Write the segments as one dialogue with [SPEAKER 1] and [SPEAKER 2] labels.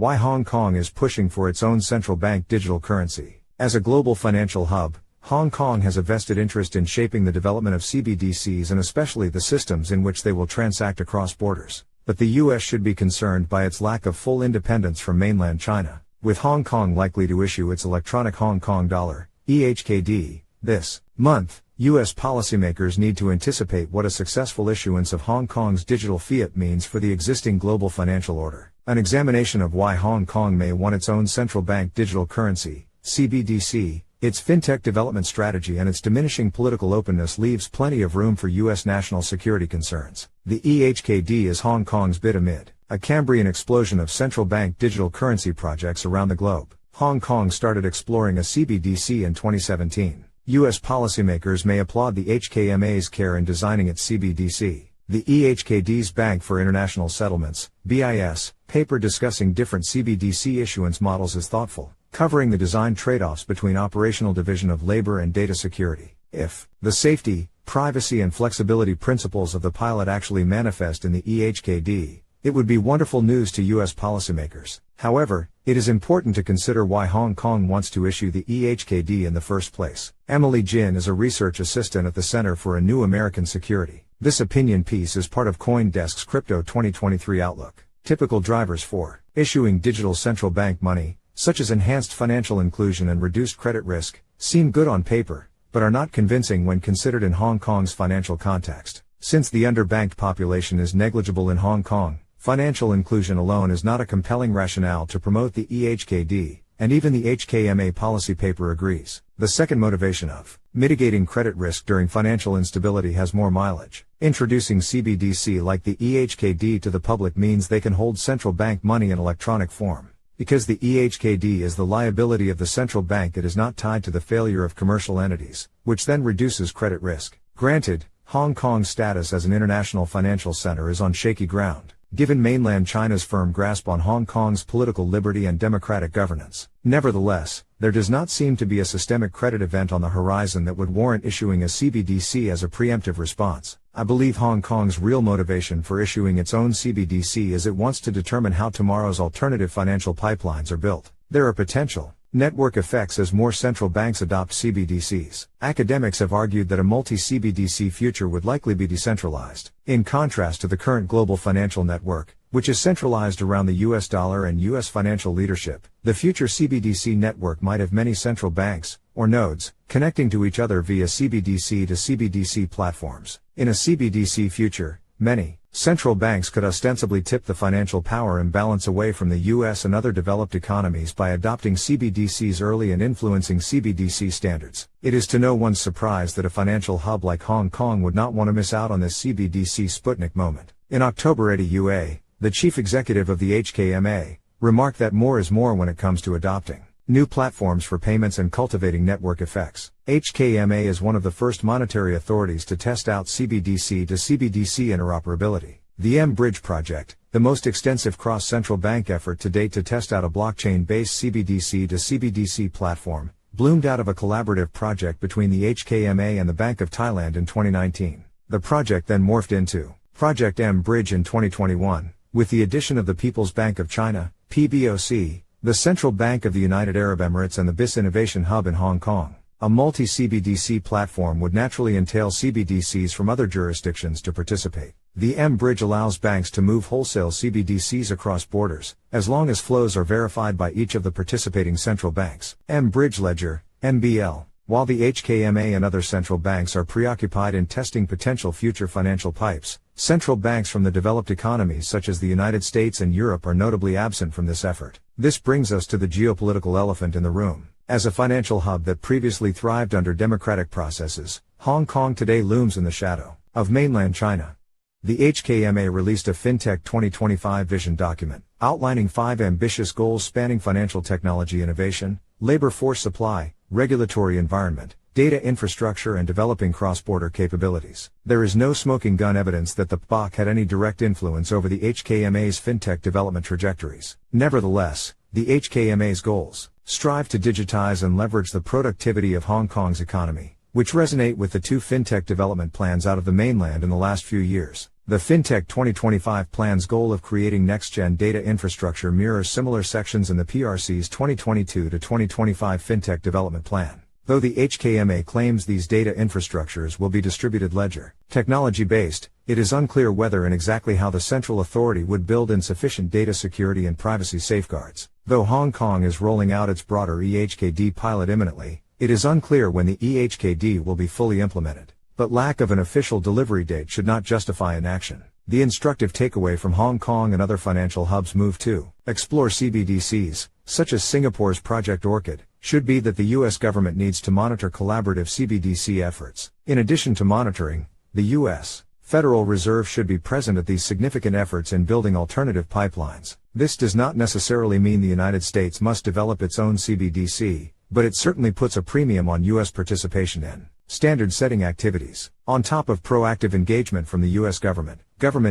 [SPEAKER 1] Why Hong Kong is pushing for its own central bank digital currency. As a global financial hub, Hong Kong has a vested interest in shaping the development of CBDCs and especially the systems in which they will transact across borders. But the US should be concerned by its lack of full independence from mainland China, with Hong Kong likely to issue its electronic Hong Kong dollar, e-HKD, this month. US policymakers need to anticipate what a successful issuance of Hong Kong's digital fiat means for the existing global financial order. An examination of why Hong Kong may want its own central bank digital currency, CBDC, its fintech development strategy and its diminishing political openness leaves plenty of room for US national security concerns. The e-HKD is Hong Kong's bid amid a Cambrian explosion of central bank digital currency projects around the globe. Hong Kong started exploring a CBDC in 2017. US policymakers may applaud the HKMA's care in designing its CBDC. The e-HKD's Bank for International Settlements, BIS, paper discussing different CBDC issuance models is thoughtful, covering the design trade-offs between operational division of labor and data security. If the safety, privacy and flexibility principles of the pilot actually manifest in the e-HKD, it would be wonderful news to US policymakers. However, it is important to consider why Hong Kong wants to issue the e-HKD in the first place. Emily Jin is a research assistant at the Center for a New American Security. This opinion piece is part of CoinDesk's Crypto 2023 Outlook. Typical drivers for issuing digital central bank money, such as enhanced financial inclusion and reduced credit risk, seem good on paper, but are not convincing when considered in Hong Kong's financial context. Since the underbanked population is negligible in Hong Kong, financial inclusion alone is not a compelling rationale to promote the e-HKD, and even the HKMA policy paper agrees. The second motivation of mitigating credit risk during financial instability has more mileage. Introducing CBDC like the e-HKD to the public means they can hold central bank money in electronic form. Because the e-HKD is the liability of the central bank, it is not tied to the failure of commercial entities, which then reduces credit risk. Granted, Hong Kong's status as an international financial center is on shaky ground, given mainland China's firm grasp on Hong Kong's political liberty and democratic governance. Nevertheless, there does not seem to be a systemic credit event on the horizon that would warrant issuing a CBDC as a preemptive response. I believe Hong Kong's real motivation for issuing its own CBDC is it wants to determine how tomorrow's alternative financial pipelines are built. There are potential network effects as more central banks adopt CBDCs. Academics have argued that a multi-CBDC future would likely be decentralized. In contrast to the current global financial network, which is centralized around the US dollar and US financial leadership, the future CBDC network might have many central banks, or nodes, connecting to each other via CBDC to CBDC platforms. In a CBDC future, many central banks could ostensibly tip the financial power imbalance away from the US and other developed economies by adopting CBDCs early and influencing CBDC standards. It is to no one's surprise that a financial hub like Hong Kong would not want to miss out on this CBDC Sputnik moment. In October, Eddie Yue, the chief executive of the HKMA, remarked that more is more when it comes to adopting new platforms for payments and cultivating network effects. HKMA is one of the first monetary authorities to test out CBDC to CBDC interoperability. The M-Bridge project, the most extensive cross-central bank effort to date to test out a blockchain-based CBDC to CBDC platform, bloomed out of a collaborative project between the HKMA and the Bank of Thailand in 2019. The project then morphed into Project M-Bridge in 2021, with the addition of the People's Bank of China, PBOC, the Central Bank of the United Arab Emirates and the BIS Innovation Hub in Hong Kong. A multi-CBDC platform would naturally entail CBDCs from other jurisdictions to participate. The M-Bridge allows banks to move wholesale CBDCs across borders, as long as flows are verified by each of the participating central banks. M-Bridge Ledger, MBL. While the HKMA and other central banks are preoccupied in testing potential future financial pipes, central banks from the developed economies such as the United States and Europe are notably absent from this effort. This brings us to the geopolitical elephant in the room. As a financial hub that previously thrived under democratic processes, Hong Kong today looms in the shadow of mainland China. The HKMA released a FinTech 2025 vision document, outlining 5 ambitious goals spanning financial technology innovation, labor force supply, regulatory environment, data infrastructure and developing cross-border capabilities. There is no smoking gun evidence that the PBOC had any direct influence over the HKMA's fintech development trajectories. Nevertheless, the HKMA's goals strive to digitize and leverage the productivity of Hong Kong's economy, which resonate with the 2 fintech development plans out of the mainland in the last few years. The FinTech 2025 plan's goal of creating next-gen data infrastructure mirrors similar sections in the PRC's 2022 to 2025 FinTech Development Plan. Though the HKMA claims these data infrastructures will be distributed ledger technology-based, it is unclear whether and exactly how the central authority would build in sufficient data security and privacy safeguards. Though Hong Kong is rolling out its broader e-HKD pilot imminently, it is unclear when the e-HKD will be fully implemented. But lack of an official delivery date should not justify inaction. The instructive takeaway from Hong Kong and other financial hubs' move to explore CBDCs, such as Singapore's Project Orchid, should be that the U.S. government needs to monitor collaborative CBDC efforts. In addition to monitoring, the U.S. Federal Reserve should be present at these significant efforts in building alternative pipelines. This does not necessarily mean the United States must develop its own CBDC, but it certainly puts a premium on U.S. participation in standard-setting activities. On top of proactive engagement from the U.S. government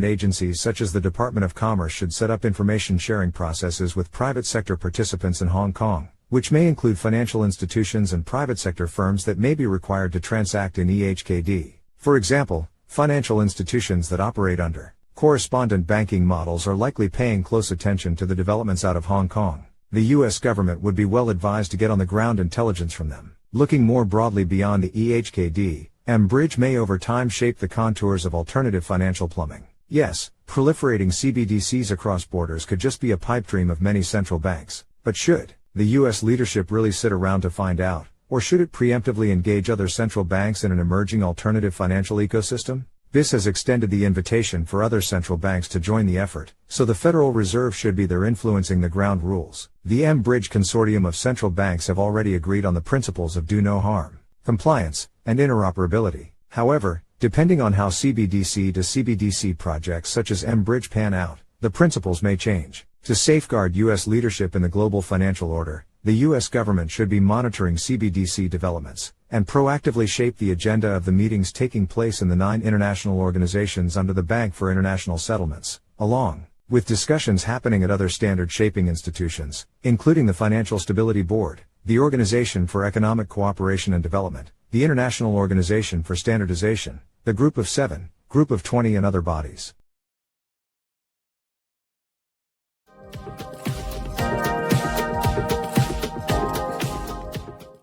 [SPEAKER 1] agencies such as the Department of Commerce should set up information-sharing processes with private sector participants in Hong Kong, which may include financial institutions and private sector firms that may be required to transact in e-HKD. For example, financial institutions that operate under correspondent banking models are likely paying close attention to the developments out of Hong Kong. The U.S. government would be well advised to get on the ground intelligence from them. Looking more broadly beyond the e-HKD, M-Bridge may over time shape the contours of alternative financial plumbing. Yes, proliferating CBDCs across borders could just be a pipe dream of many central banks. But should the U.S. leadership really sit around to find out, or should it preemptively engage other central banks in an emerging alternative financial ecosystem? BIS has extended the invitation for other central banks to join the effort, so the Federal Reserve should be there influencing the ground rules. The M-Bridge consortium of central banks have already agreed on the principles of do no harm, compliance, and interoperability. However, depending on how CBDC to CBDC projects such as M-Bridge pan out, the principles may change. To safeguard U.S. leadership in the global financial order, the U.S. government should be monitoring CBDC developments, and proactively shape the agenda of the meetings taking place in the 9 international organizations under the Bank for International Settlements, along with discussions happening at other standard-shaping institutions, including the Financial Stability Board, the Organization for Economic Cooperation and Development, the International Organization for Standardization, the Group of 7, Group of 20 and other bodies.